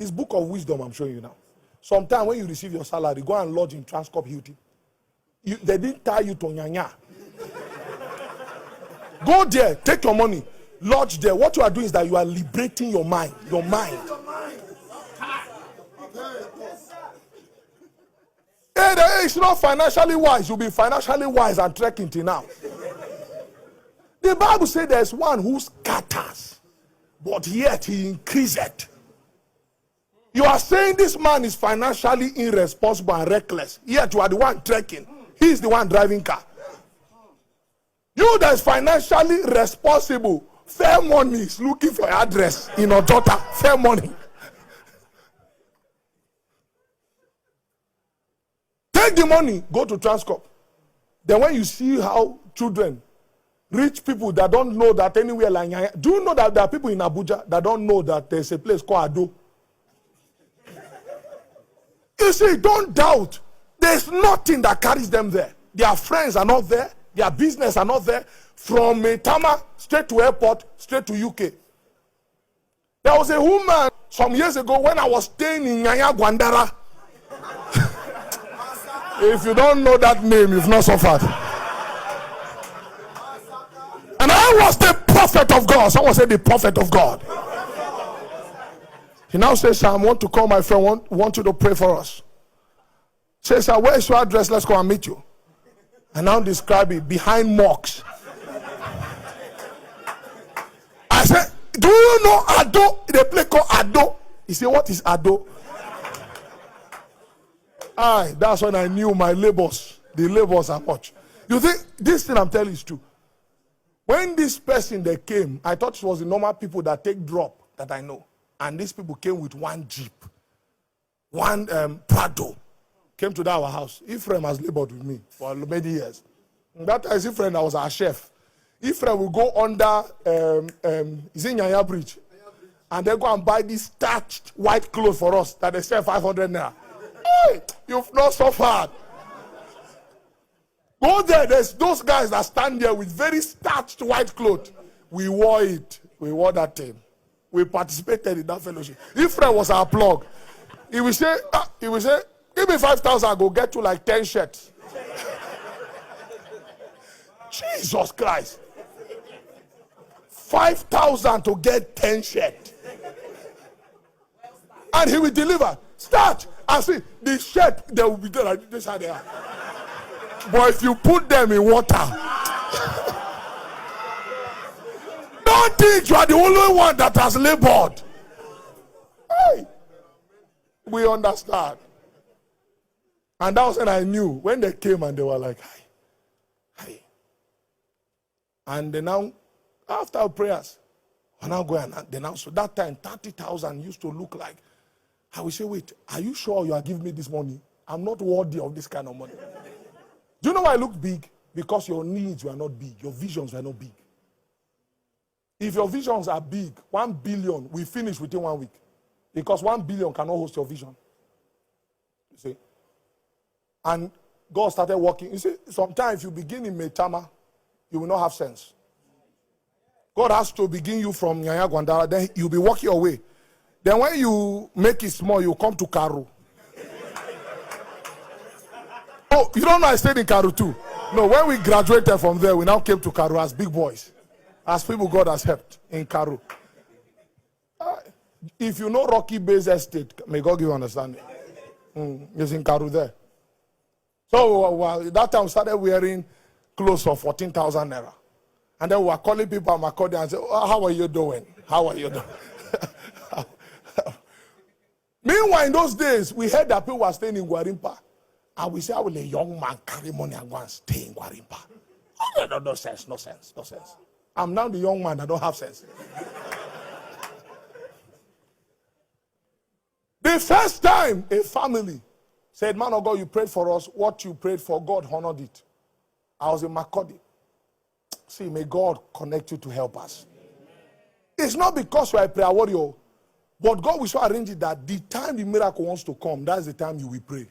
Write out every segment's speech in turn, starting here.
It's book of wisdom I'm showing you now. Sometimes when you receive your salary, go and lodge in Transcorp Hilton. They didn't tie you to Nyanya. Go there, take your money, lodge there. What you are doing is that you are liberating your mind. Your mind. It's not financially wise. You'll be financially wise and trekking till now. The Bible says there's one who scatters, but yet he increaseth. You are saying this man is financially irresponsible and reckless, yet you are the one trekking. He is the one driving car. You that is financially responsible, fair money is looking for your address in Ojota. Fair money. Take the money, go to Transcorp. Then when you see how children, rich people that don't know that anywhere like Nyanya, do you know that there are people in Abuja that don't know that there's a place called Ado? You see, don't doubt. There's nothing that carries them there. Their friends are not there. Their business are not there. From Tama, straight to airport, straight to UK. There was a woman some years ago when I was staying in Nyanya Gwandara. If you don't know that name, you've not suffered. And I was the prophet of God. Someone said the prophet of God. He now says, sir, I want to call my friend, want you to pray for us. Says, sir, where is your address? Let's go and meet you. And now describe it, behind mocks. I said, do you know Ado? They play called Ado. He said, what is Ado? That's when I knew my labors. The labors are much. You think this thing I'm telling you is true? When this person that came, I thought it was the normal people that take drop that I know. And these people came with one Jeep, one Prado. Came to our house. Ephraim has labored with me for many years. That time, Ephraim, I was our chef. Ephraim will go under, is in Nyanya Bridge, and they go and buy this starched white clothes for us that they sell 500 naira. Hey, you've not suffered. Go there, there's those guys that stand there with very starched white clothes. We wore it. We wore that thing. We participated in that fellowship. Ephraim was our plug. He will say, give me 5,000, I'll go get you like 10 shirts. Jesus Christ. 5,000 to get 10 shirts. And he will deliver. Start. And see, the shirt, they will be there like this and there. But if you put them in water, don't think you are the only one that has labored. Hey, we understand. And that was when I knew. When they came and they were like, hi. And they now, after prayers, I now go and they now, so that time, 30,000 used to look like, I will say, wait, are you sure you are giving me this money? I'm not worthy of this kind of money. Do you know why I look big? Because your needs were not big. Your visions were not big. If your visions are big, 1 billion, we finish within 1 week. Because 1 billion cannot host your vision. You see? And God started working. You see, sometimes if you begin in Metama, you will not have sense. God has to begin you from Nyanya Gwandara, then you'll be walking your way. Then when you make it small, you come to Karu. Oh, you don't know I stayed in Karu too? No, when we graduated from there, we now came to Karu as big boys. As people God has helped in Karu. If you know Rocky Bay's estate, may God give you understanding. It's in Karu there. So that time we started wearing clothes for 14,000 naira. And then we were calling people at Makodi and say, oh, how are you doing? How are you doing? Meanwhile, in those days, we heard that people were staying in Gwarimpa. And we said, how will a young man carry money and go and stay in Gwarimpa? Oh, no sense. I'm now the young man that don't have sense. The first time a family said, man of God, you prayed for us. What you prayed for, God honored it. I was in Makodi. See, may God connect you to help us. It's not because you are a prayer warrior, but God will so arrange it that the time the miracle wants to come, that's the time you will pray.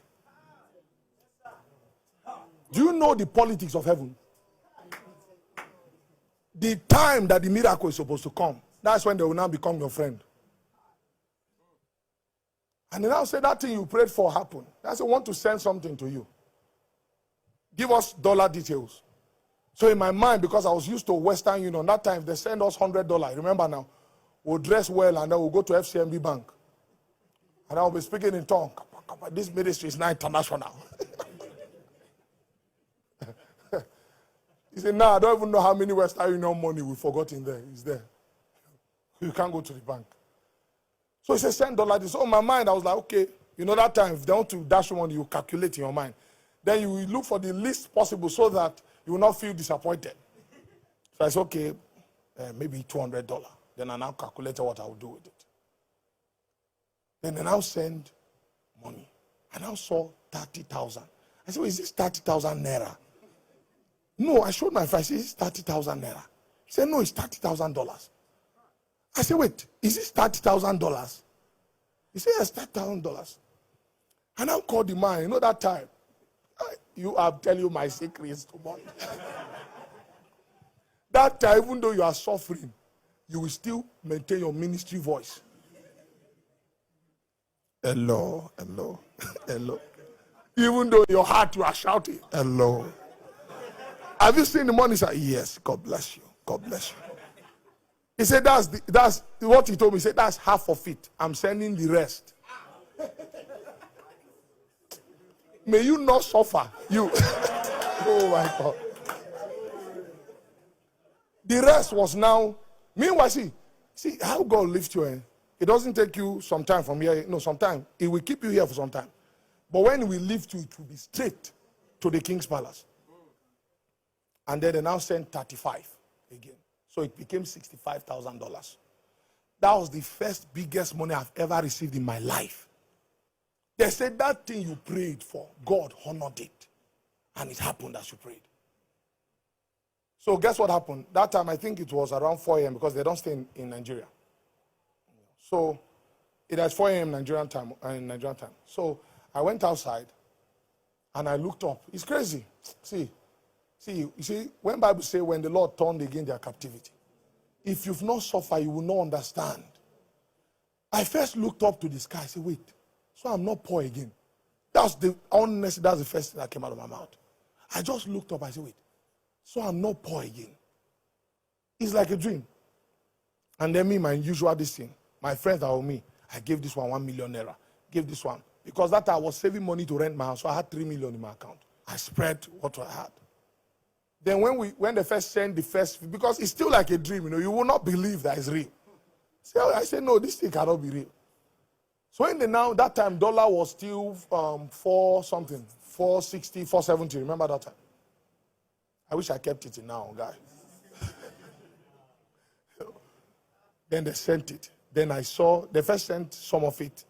Do you know the politics of heaven? The time that the miracle is supposed to come, that's when they will now become your friend. And they now say that thing you prayed for happened. That's I want to send something to you. Give us dollar details. So in my mind, because I was used to Western Union, that time they send us $100. Remember now, we'll dress well and then we'll go to FCMB Bank. And I'll be speaking in tongue. This ministry is not international. He said, no, I don't even know how many Western Union money we forgot in there. It's there. You can't go to the bank. So he said, send $. So in my mind, I was like, okay. You know that time, if they want to dash money, you calculate in your mind. Then you will look for the least possible so that you will not feel disappointed. So I said, okay, maybe $200. Then I now calculated what I would do with it. Then they now send money. I now saw 30,000. I said, well, is this 30,000 naira? No, I showed my friend. I said, is this 30,000 naira? He said, no, it's $30,000. I said, wait, is this $30,000? He said, yes, $30,000. I now called the man. You know that time? I'm telling you my secrets tomorrow. That time, even though you are suffering, you will still maintain your ministry voice. Hello, hello, hello. Even though your heart you are shouting, hello. Have you seen the money? He said, yes, God bless you. God bless you. He said, that's what he told me. He said, that's half of it. I'm sending the rest. May you not suffer. You. Oh my God. The rest was now. Meanwhile, see how God lifts you. It doesn't take you some time from here. No, sometime. It will keep you here for some time. But when we lift you, it will be straight to the king's palace. And then they now sent 35 again. So it became $65,000. That was the first biggest money I've ever received in my life. They said that thing you prayed for, God honored it. And it happened as you prayed. So guess what happened? That time I think it was around 4 a.m. because they don't stay in Nigeria. So it was 4 a.m. Nigerian time. So I went outside and I looked up. It's crazy. See, you see, when Bible says when the Lord turned again their captivity, if you've not suffered, you will not understand. I first looked up to the sky. I said, wait, so I'm not poor again. That's the first thing that came out of my mouth. I just looked up. I said, wait, so I'm not poor again. It's like a dream. And then me, my usual this thing. My friends that were me, I gave this one 1 million naira. Gave this one. Because that time I was saving money to rent my house. So I had 3 million in my account. I spread what I had. Then when they first sent the first, because it's still like a dream, you will not believe that it's real. So I said, no, this thing cannot be real. So that time dollar was still 460, 470. Remember that time? I wish I kept it in now, guy. Then they sent it. Then I saw, they first sent some of it.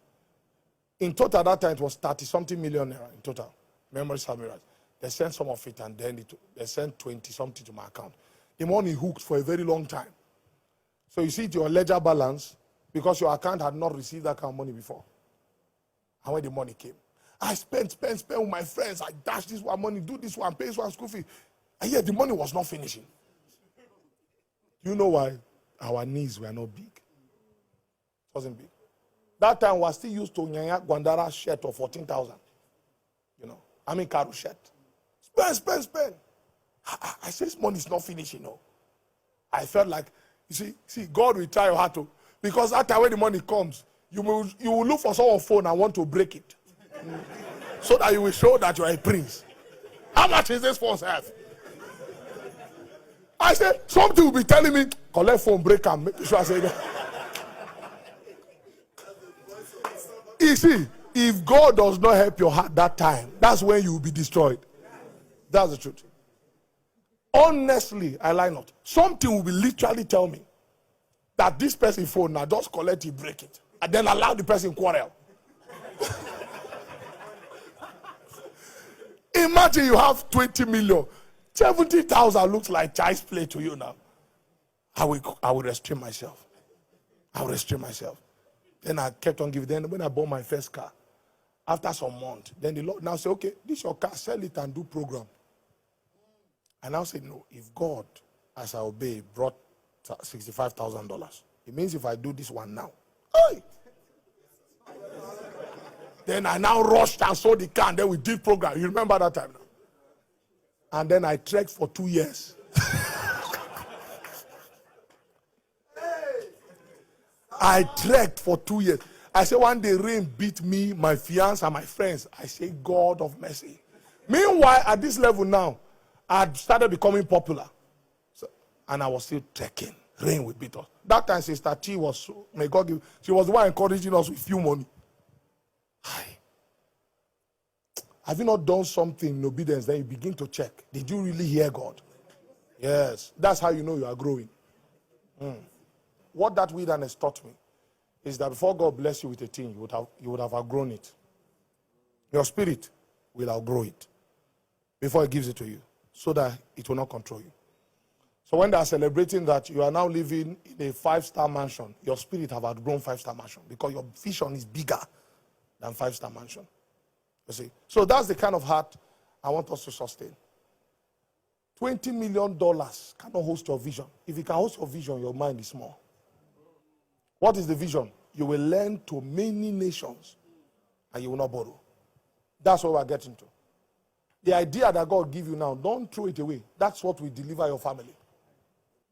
In total, that time it was 30-something million naira in total. Memory serves me right. They sent some of it and then they sent 20-something to my account. The money hooked for a very long time. So you see your ledger balance because your account had not received that kind of money before. And when the money came, I spent with my friends. I dashed this one money, do this one, pay this one school fee. And yet the money was not finishing. You know why? Our needs were not big. It wasn't big. That time we were still used to Nyanya Gwandara shirt of 14,000. Karu shirt. Spend. I said, this money is not finishing. I felt like, you see, God will try your heart to. Because that time when the money comes, you will look for someone's phone and want to break it. So that you will show that you are a prince. How much is this phone worth? I said, something will be telling me, collect phone, break and make sure I say that. You see, if God does not help your heart that time, that's when you will be destroyed. That's the truth. Honestly, I lie not. Something will be literally tell me that this person phone now just collect it, break it, and then allow the person quarrel. Imagine you have 20 million. 70,000 looks like child's play to you now. I will restrain myself. Then I kept on giving. Then when I bought my first car, after some months, then the Lord now said, okay, this is your car, sell it and do program. And I said, no, if God, as I obey, brought $65,000, it means if I do this one now, hey! Then I now rushed and saw the car, and then we did program. You remember that time? And then I trekked for 2 years. I trekked for 2 years. I said one day rain beat me, my fiance, and my friends. I say, God of mercy. Meanwhile, at this level now, I had started becoming popular. So, and I was still trekking. Rain would beat us. That time, Sister T was, may God give, she was the one encouraging us with few money. Hi. Have you not done something in obedience? Then you begin to check. Did you really hear God? Yes. That's how you know you are growing. What that wilderness taught me is that before God bless you with a thing, you would have outgrown it. Your spirit will outgrow it before He gives it to you, so that it will not control you. So when they are celebrating that you are now living in a 5-star mansion, your spirit have outgrown 5-star mansion because your vision is bigger than 5-star mansion. You see? So that's the kind of heart I want us to sustain. $20 million cannot host your vision. If you can host your vision, your mind is small. What is the vision? You will lend to many nations and you will not borrow. That's what we're getting to. The idea that God give you now, don't throw it away. That's what will deliver your family.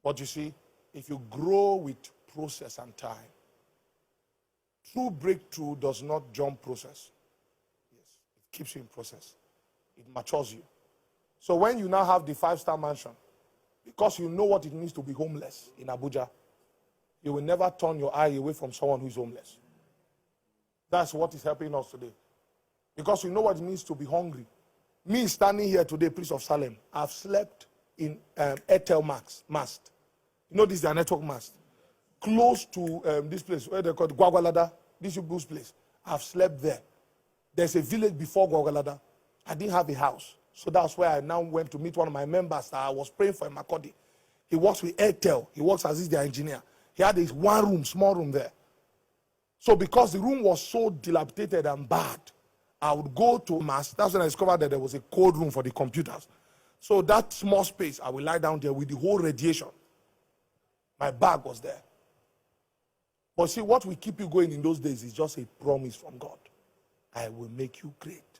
But you see, if you grow with process and time, true breakthrough does not jump process. Yes, it keeps you in process. It matures you. So when you now have the 5-star mansion, because you know what it means to be homeless in Abuja, you will never turn your eye away from someone who is homeless. That's what is helping us today. Because you know what it means to be hungry. Me standing here today, Prince of Salem, I've slept in Airtel mast. You know this is their network mast. Close to this place, where they call it Gwagwalada, this people's place. I've slept there. There's a village before Gwagwalada. I didn't have a house. So that's where I now went to meet one of my members that I was praying for in Makodi. He works with Airtel. He works as their engineer. He had this one room, small room there. So because the room was so dilapidated and bad, I would go to mass. That's when I discovered that there was a cold room for the computers. So that small space, I will lie down there with the whole radiation. My bag was there. But see, what will keep you going in those days is just a promise from God. I will make you great.